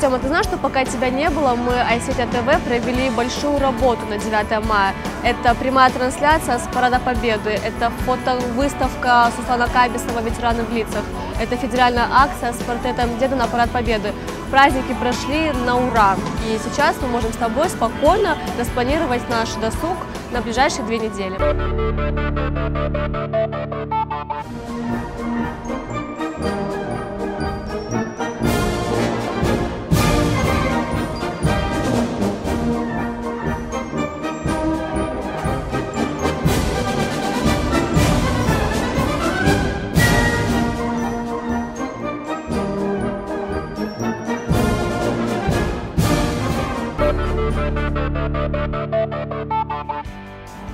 Тёма, ты знаешь, что пока тебя не было, мы iCity ТВ провели большую работу на 9 мая. Это прямая трансляция с Парада Победы, это фотовыставка Суслана Кабисова «Ветераны в лицах», это федеральная акция с портретом деда на Парад Победы. Праздники прошли на ура, и сейчас мы можем с тобой спокойно распланировать наш досуг на ближайшие 2 недели.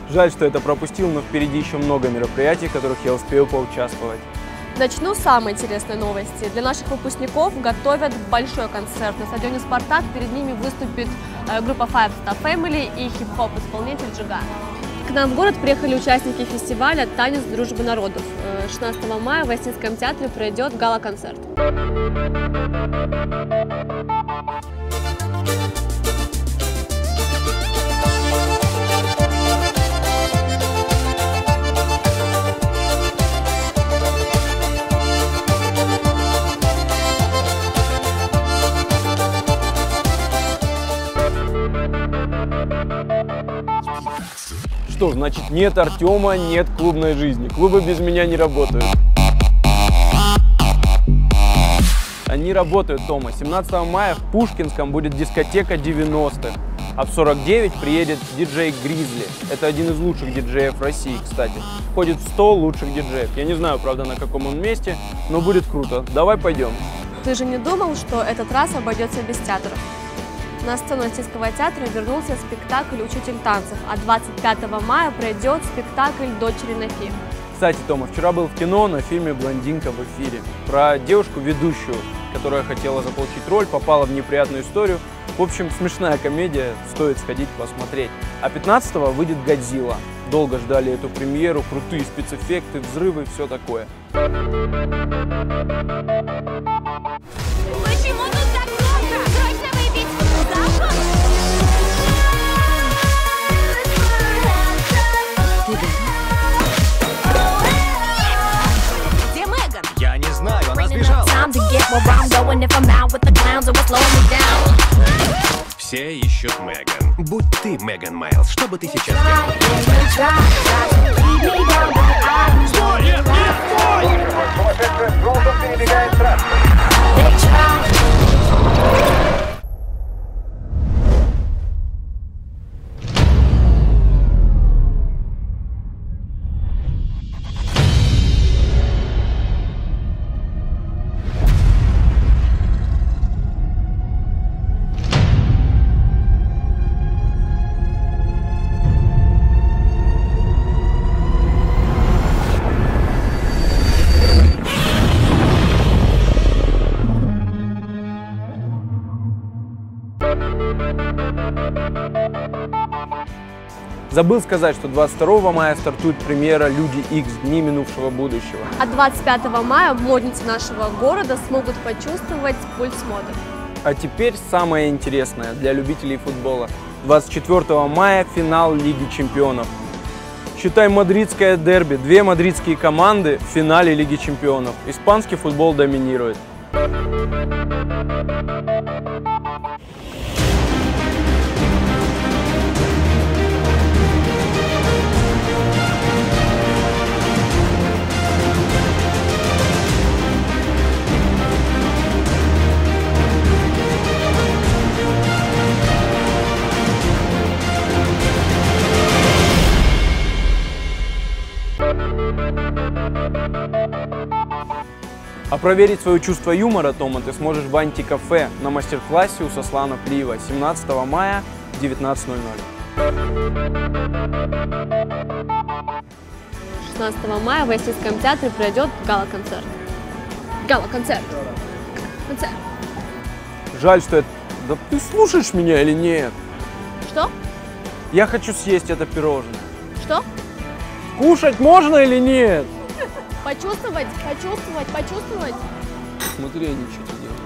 Жаль, что это пропустил, но впереди еще много мероприятий, в которых я успею поучаствовать. Начну с самой интересной новости. Для наших выпускников готовят большой концерт. На стадионе «Спартак» перед ними выступит группа Five Star Family и хип-хоп-исполнитель Джиган. К нам в город приехали участники фестиваля «Танец дружбы народов». 16 мая в Остинском театре пройдет гала-концерт. Что, значит, нет Артема, нет клубной жизни. Клубы без меня не работают. Они работают, Тома. 17 мая в Пушкинском будет дискотека 90-х. А в 49 приедет диджей Гризли. Это один из лучших диджеев России, кстати. Входит в 100 лучших диджеев. Я не знаю, правда, на каком он месте, но будет круто. Давай пойдем. Ты же не думал, что этот раз обойдется без театров? На сцену Остинского театра вернулся спектакль «Учитель танцев», а 25 мая пройдет спектакль «Дочери Нафи». Кстати, Тома, вчера был в кино на фильме «Блондинка в эфире». Про девушку-ведущую, которая хотела заполучить роль, попала в неприятную историю. В общем, смешная комедия, стоит сходить посмотреть. А 15-го выйдет «Годзилла». Долго ждали эту премьеру, крутые спецэффекты, взрывы, все такое. Почему тут так громко? Срочно выпить! Где Меган? Я не знаю, она сбежала. Все ищут Меган. Будь ты Меган Майлз, что бы ты сейчас делал? Стой! Нет, нет, стой! Сумасшедшая с грузом перебегает трасс. Забыл сказать, что 22 мая стартует премьера «Люди Икс. Дни минувшего будущего». А 25 мая модницы нашего города смогут почувствовать пульс моды. А теперь самое интересное для любителей футбола. 24 мая финал Лиги Чемпионов. Считай мадридское дерби. 2 мадридские команды в финале Лиги Чемпионов. Испанский футбол доминирует. А проверить свое чувство юмора, Тома, ты сможешь в антикафе на мастер-классе у Сослана Плиева 17 мая в 19:00. 16 мая в Остинском театре пройдет гала-концерт. Гала-концерт. Концерт. Жаль, что это... Да ты слушаешь меня или нет? Что? Я хочу съесть это пирожное. Что? Кушать можно или нет? Почувствовать, почувствовать, почувствовать. Смотри, они что-то делают.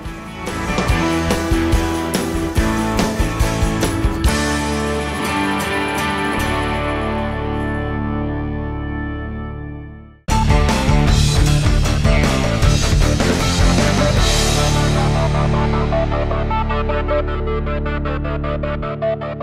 Thank